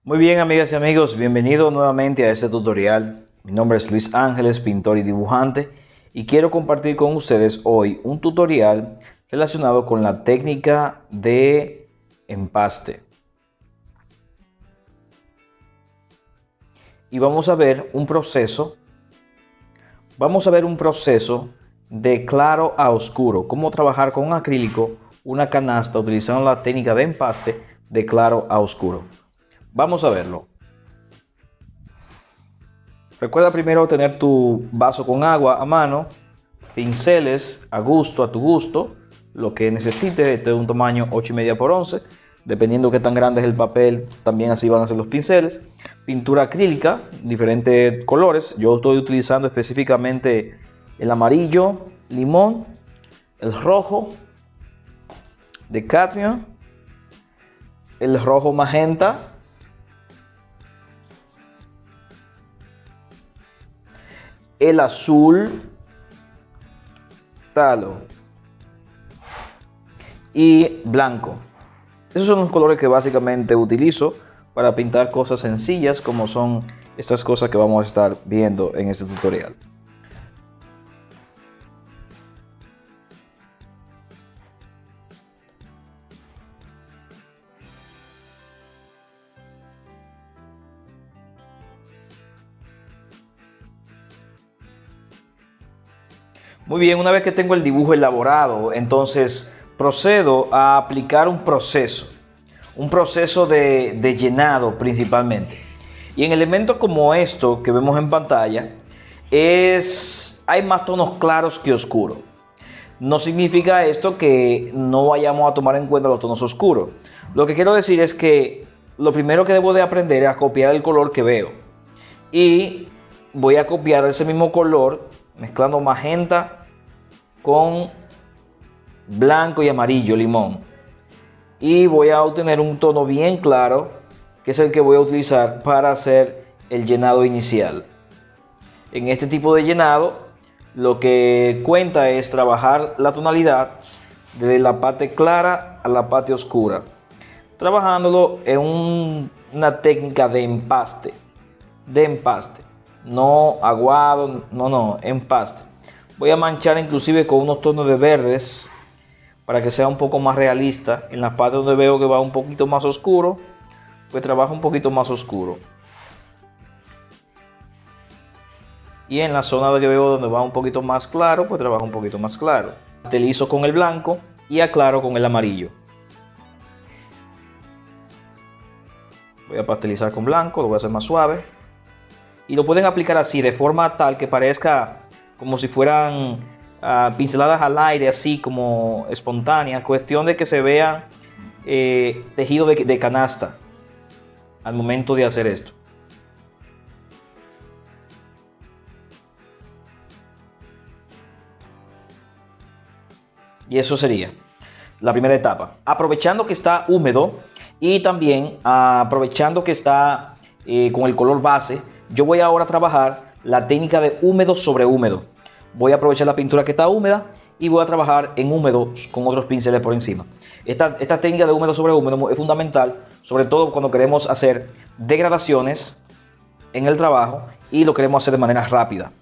Muy bien, amigas y amigos, bienvenidos nuevamente a este tutorial. Mi nombre es Luis Ángeles, pintor y dibujante, y quiero compartir con ustedes hoy un tutorial relacionado con la técnica de empaste. Y vamos a ver un proceso de claro a oscuro, cómo trabajar con un acrílico, una canasta utilizando la técnica de empaste de claro a oscuro. Vamos a verlo. Recuerda primero tener tu vaso con agua a mano, pinceles a gusto, a tu gusto, lo que necesites. Este es un tamaño 8,5 por 11, dependiendo de qué tan grande es el papel, también así van a ser los pinceles. Pintura acrílica, diferentes colores. Yo estoy utilizando específicamente el amarillo, limón, el rojo de cadmio, el rojo magenta, el azul talo y blanco. Esos son los colores que básicamente utilizo para pintar cosas sencillas, como son estas cosas que vamos a estar viendo en este tutorial. Muy bien, una vez que tengo el dibujo elaborado, entonces procedo a aplicar un proceso de llenado principalmente. Y en elementos como esto que vemos en pantalla, hay más tonos claros que oscuros. No significa esto que no vayamos a tomar en cuenta los tonos oscuros. Lo que quiero decir es que lo primero que debo de aprender es a copiar el color que veo. Y voy a copiar ese mismo color mezclando magenta con blanco y amarillo, limón. Y voy a obtener un tono bien claro, que es el que voy a utilizar para hacer el llenado inicial. En este tipo de llenado, lo que cuenta es trabajar la tonalidad desde la parte clara a la parte oscura, trabajándolo en una técnica de empaste, no aguado, no, empaste. Voy a manchar inclusive con unos tonos de verdes para que sea un poco más realista. En la parte donde veo que va un poquito más oscuro, pues trabajo un poquito más oscuro. Y en la zona que veo donde va un poquito más claro, pues trabajo un poquito más claro. Pastelizo con el blanco y aclaro con el amarillo. Voy a pastelizar con blanco, lo voy a hacer más suave. Y lo pueden aplicar así, de forma tal que parezca como si fueran pinceladas al aire, así como espontáneas. Cuestión de que se vea tejido de canasta al momento de hacer esto. Y eso sería la primera etapa. Aprovechando que está húmedo y también aprovechando que está con el color base, yo voy ahora a trabajar la técnica de húmedo sobre húmedo. Voy a aprovechar la pintura que está húmeda y voy a trabajar en húmedo con otros pinceles por encima. Esta técnica de húmedo sobre húmedo es fundamental, sobre todo cuando queremos hacer degradaciones en el trabajo y lo queremos hacer de manera rápida.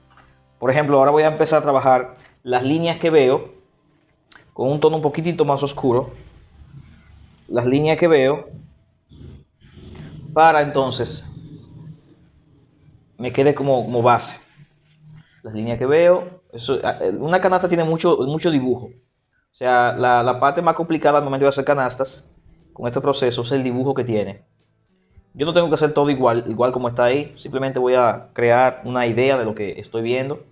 Por ejemplo, ahora voy a empezar a trabajar las líneas que veo con un tono un poquitito más oscuro. Las líneas que veo para entonces me quede como base. Las líneas que veo, una canasta tiene mucho dibujo. O sea, la parte más complicada al momento de hacer canastas con este proceso es el dibujo que tiene. Yo no tengo que hacer todo igual como está ahí. Simplemente voy a crear una idea de lo que estoy viendo.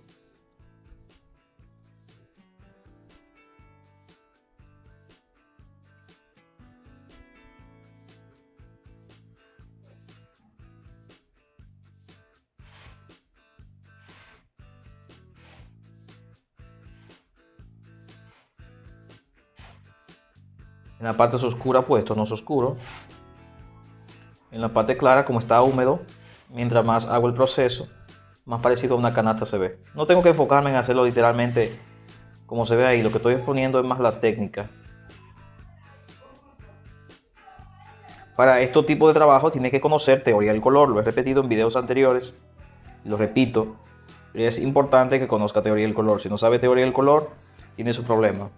En la parte oscura, pues tonos oscuros. En la parte clara, como está húmedo, mientras más hago el proceso, más parecido a una canasta se ve. No tengo que enfocarme en hacerlo literalmente como se ve ahí. Lo que estoy exponiendo es más la técnica. para este tipo de trabajo tienes que conocer teoría del color. Lo he repetido en videos anteriores, lo repito. Es importante que conozca teoría del color. Si no sabe teoría del color, tiene su problema.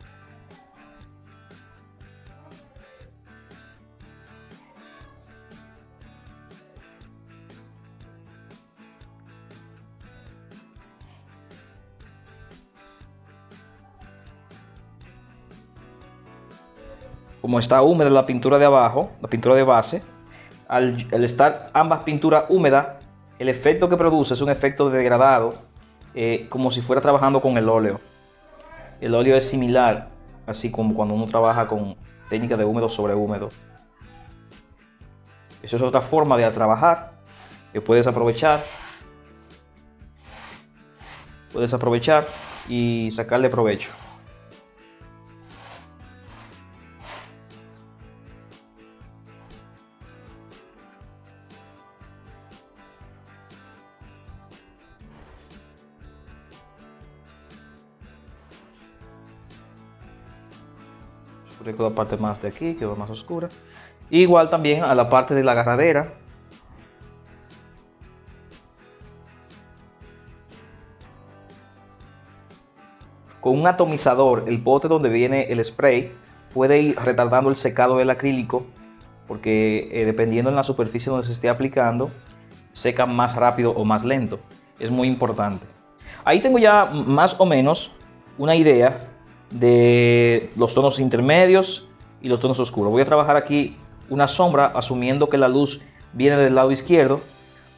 Como está húmeda la pintura de abajo, la pintura de base, al estar ambas pinturas húmedas, el efecto que produce es un efecto de degradado, como si fuera trabajando con el óleo. El óleo es similar, así como cuando uno trabaja con técnica de húmedo sobre húmedo. Eso es otra forma de trabajar que puedes aprovechar. Puedes aprovechar y sacarle provecho. Oscurezco la parte más de aquí, quedó más oscura. Igual también a la parte de la agarradera. Con un atomizador, el pote donde viene el spray puede ir retardando el secado del acrílico, porque dependiendo en la superficie donde se esté aplicando, seca más rápido o más lento. Es muy importante. Ahí tengo ya más o menos una idea de los tonos intermedios y los tonos oscuros. Voy a trabajar aquí una sombra, asumiendo que la luz viene del lado izquierdo.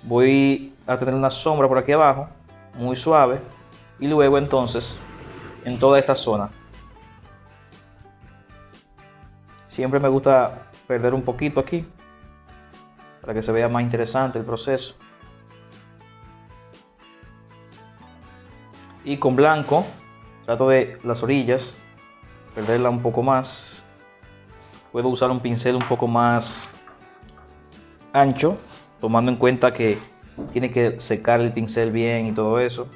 Voy a tener una sombra por aquí abajo, muy suave, y luego entonces en toda esta zona. Siempre me gusta perder un poquito aquí para que se vea más interesante el proceso. Y con blanco trato de las orillas perderla un poco más. Puedo usar un pincel un poco más ancho, tomando en cuenta que tiene que secar el pincel bien y todo eso.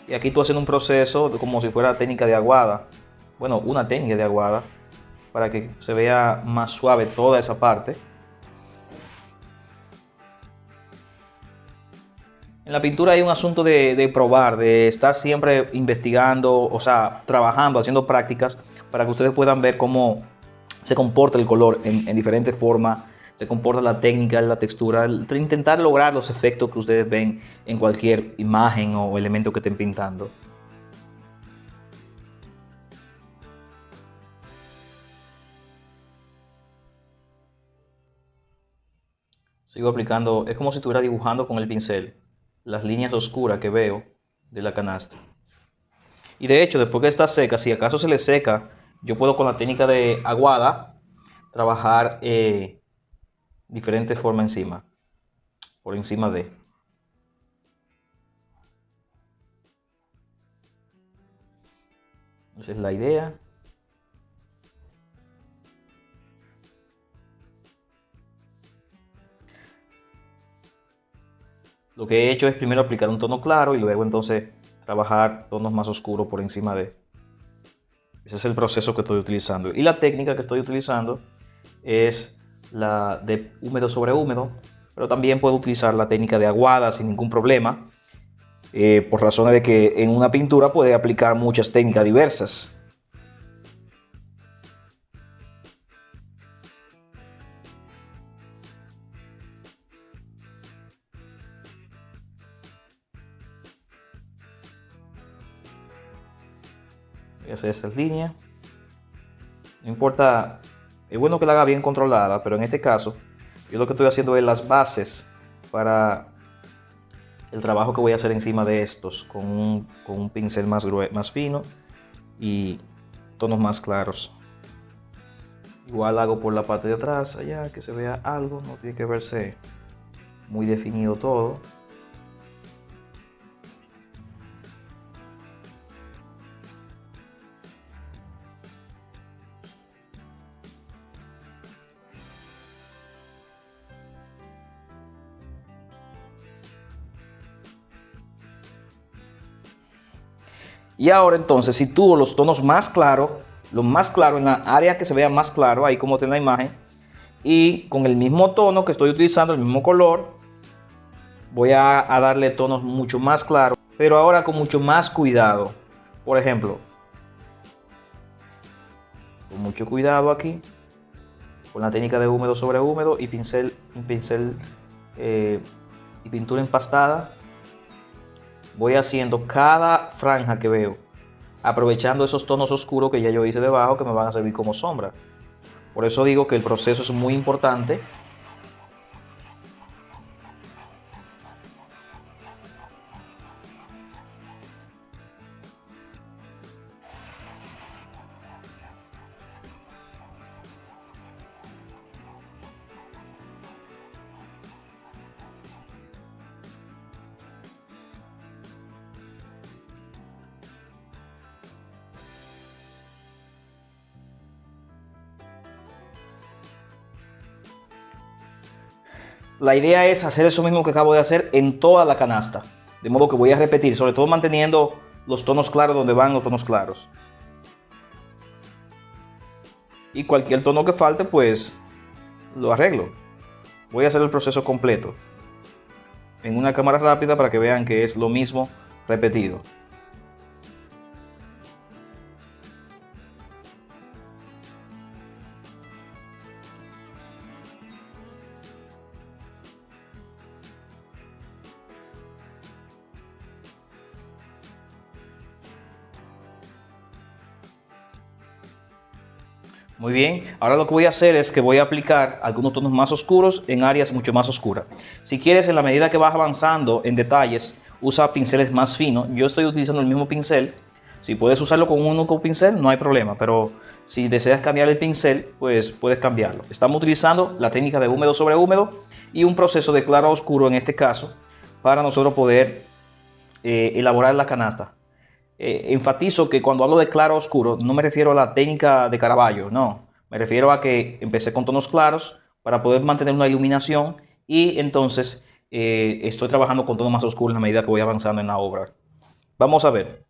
Y aquí estoy haciendo un proceso como si fuera técnica de aguada. Bueno, una técnica de aguada, para que se vea más suave toda esa parte. En la pintura hay un asunto de probar, de estar siempre investigando, o sea, trabajando, haciendo prácticas, para que ustedes puedan ver cómo se comporta el color en diferentes formas, se comporta la técnica, la textura, intentar lograr los efectos que ustedes ven en cualquier imagen o elemento que estén pintando. Sigo aplicando, es como si estuviera dibujando con el pincel las líneas oscuras que veo de la canasta. Y de hecho, después que está seca, si acaso se le seca, yo puedo con la técnica de aguada trabajar diferentes formas encima, por encima de. Esa es la idea. Lo que he hecho es primero aplicar un tono claro y luego entonces trabajar tonos más oscuros por encima de. Ese es el proceso que estoy utilizando. Y la técnica que estoy utilizando es la de húmedo sobre húmedo, pero también puedo utilizar la técnica de aguada sin ningún problema, por razones de que en una pintura puede aplicar muchas técnicas diversas. Voy a hacer estas líneas. No importa, es bueno que la haga bien controlada, pero en este caso yo lo que estoy haciendo es las bases para el trabajo que voy a hacer encima de estos con un pincel más fino y tonos más claros. Igual hago por la parte de atrás allá, que se vea algo, no tiene que verse muy definido todo. Y ahora entonces sitúo los tonos más claros, lo más claro en la área que se vea más claro, ahí como está en la imagen, Y con el mismo tono que estoy utilizando, el mismo color, voy a darle tonos mucho más claros, pero ahora con mucho más cuidado. Por ejemplo, con mucho cuidado aquí, con la técnica de húmedo sobre húmedo y un pincel y pintura empastada, voy haciendo cada franja que veo, aprovechando esos tonos oscuros que ya yo hice debajo, que me van a servir como sombra. Por eso digo que el proceso es muy importante. La idea es hacer eso mismo que acabo de hacer en toda la canasta. De modo que voy a repetir, sobre todo manteniendo los tonos claros donde van los tonos claros. Y cualquier tono que falte, pues lo arreglo. Voy a hacer el proceso completo en una cámara rápida para que vean que es lo mismo repetido. Muy bien, ahora lo que voy a hacer es que voy a aplicar algunos tonos más oscuros en áreas mucho más oscuras. Si quieres, en la medida que vas avanzando en detalles, usa pinceles más finos. Yo estoy utilizando el mismo pincel. Si puedes usarlo con un único pincel, no hay problema, pero si deseas cambiar el pincel, pues puedes cambiarlo. Estamos utilizando la técnica de húmedo sobre húmedo y un proceso de claro a oscuro en este caso, para nosotros poder elaborar la canasta. Enfatizo que cuando hablo de claro oscuro no me refiero a la técnica de Caravaggio, no. Me refiero a que empecé con tonos claros para poder mantener una iluminación y entonces estoy trabajando con tonos más oscuros en la medida que voy avanzando en la obra. Vamos a ver.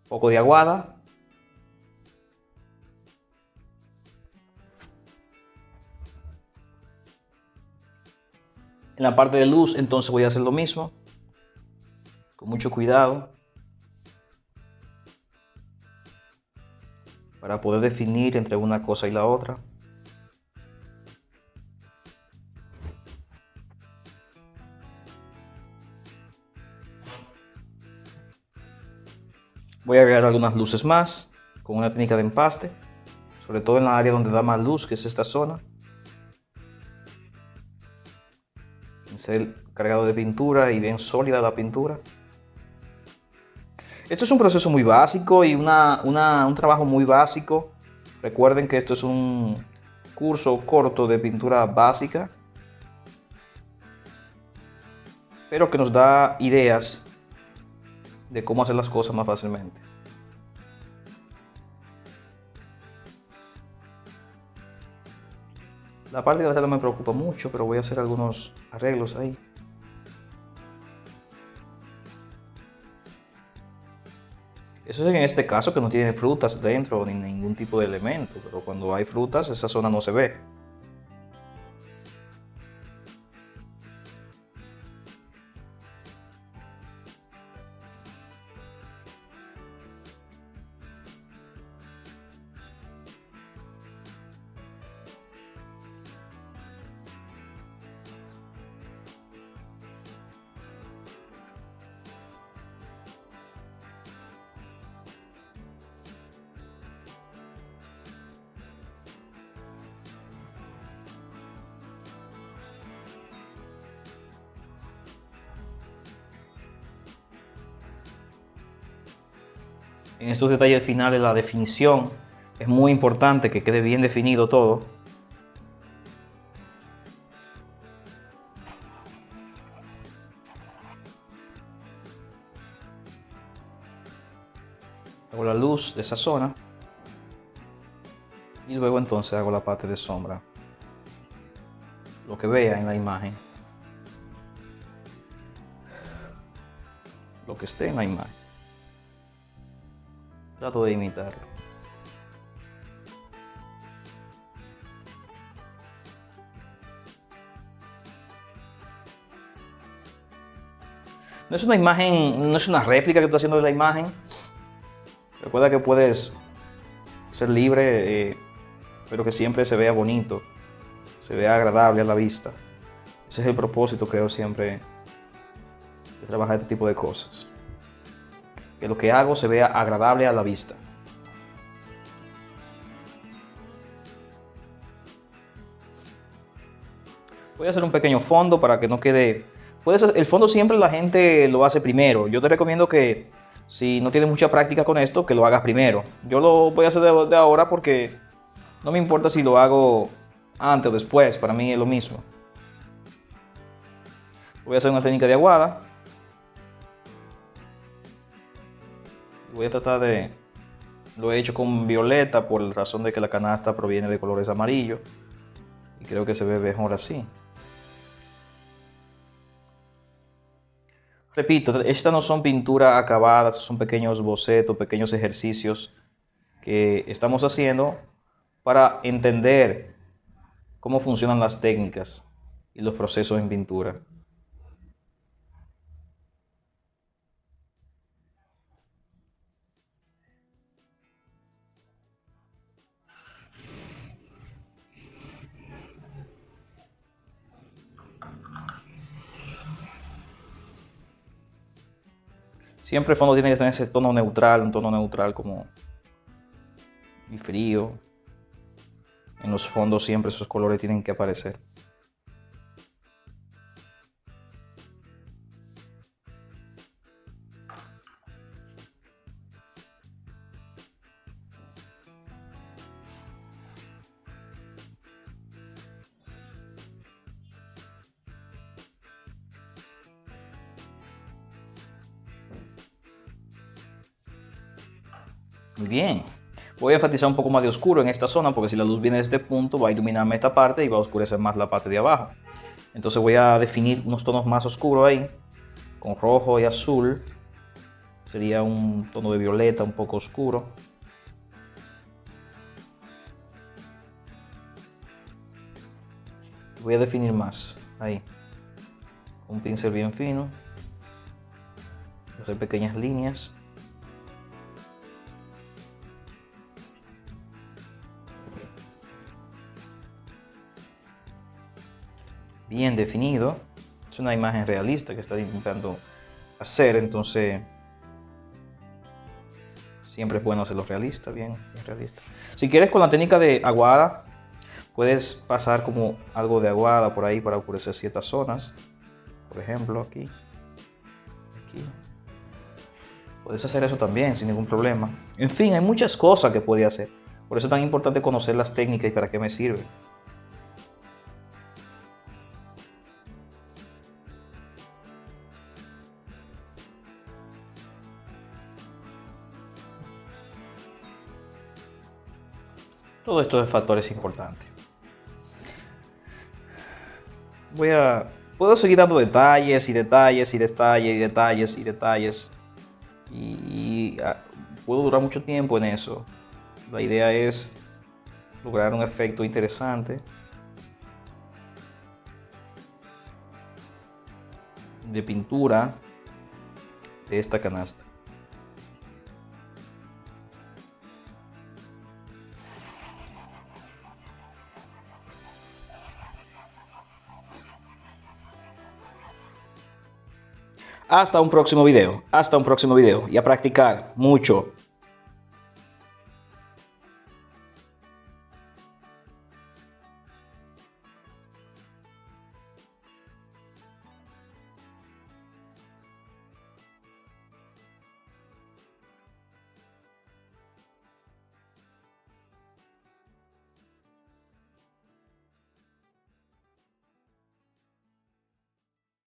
Un poco de aguada. En la parte de luz entonces voy a hacer lo mismo, con mucho cuidado, para poder definir entre una cosa y la otra. Voy a agregar algunas luces más con una técnica de empaste, sobre todo en la área donde da más luz, que es esta zona. Pincel cargado de pintura y bien sólida la pintura. Esto es un proceso muy básico y un trabajo muy básico. Recuerden que esto es un curso corto de pintura básica, pero que nos da ideas de cómo hacer las cosas más fácilmente. La parte de la tela me preocupa mucho, pero voy a hacer algunos arreglos ahí. Eso es en este caso que no tiene frutas dentro ni ningún tipo de elemento, pero cuando hay frutas esa zona no se ve. En estos detalles finales la definición es muy importante, que quede bien definido todo. Hago la luz de esa zona y luego entonces hago la parte de sombra, lo que vea en la imagen. lo que esté en la imagen. Trato de imitarlo. No es una imagen, no es una réplica que estoy haciendo de la imagen. Recuerda que puedes ser libre, pero que siempre se vea bonito, se vea agradable a la vista. Ese es el propósito, creo, siempre de trabajar este tipo de cosas. Que lo que hago se vea agradable a la vista. Voy a hacer un pequeño fondo para que no quede... el fondo siempre la gente lo hace primero. Yo te recomiendo que si no tienes mucha práctica con esto, que lo hagas primero. Yo lo voy a hacer de ahora porque no me importa si lo hago antes o después. Para mí es lo mismo. Voy a hacer una técnica de aguada. Voy a tratar de... Lo he hecho con violeta por la razón de que la canasta proviene de colores amarillos. Y creo que se ve mejor así. Repito, estas no son pinturas acabadas, son pequeños bocetos, pequeños ejercicios que estamos haciendo para entender cómo funcionan las técnicas y los procesos en pintura. Siempre el fondo tiene que tener ese tono neutral, un tono neutral como y frío. En los fondos siempre esos colores tienen que aparecer. Muy bien. Voy a enfatizar un poco más de oscuro en esta zona porque si la luz viene de este punto va a iluminarme esta parte y va a oscurecer más la parte de abajo. Entonces voy a definir unos tonos más oscuros ahí, con rojo y azul. Sería un tono de violeta un poco oscuro. Voy a definir más ahí. Un pincel bien fino. Hacer pequeñas líneas. Bien definido. Es una imagen realista que está intentando hacer, entonces siempre es bueno hacerlo realista, bien realista. Si quieres con la técnica de aguada, puedes pasar como algo de aguada por ahí para oscurecer ciertas zonas. Por ejemplo, aquí. Puedes hacer eso también sin ningún problema. En fin, hay muchas cosas que puedes hacer. Por eso es tan importante conocer las técnicas y para qué me sirven. Todo esto de factores importantes. Puedo seguir dando detalles y detalles y detalles y detalles y detalles. Y puedo durar mucho tiempo en eso. La idea es lograr un efecto interesante de pintura de esta canasta. Hasta un próximo video y a practicar mucho.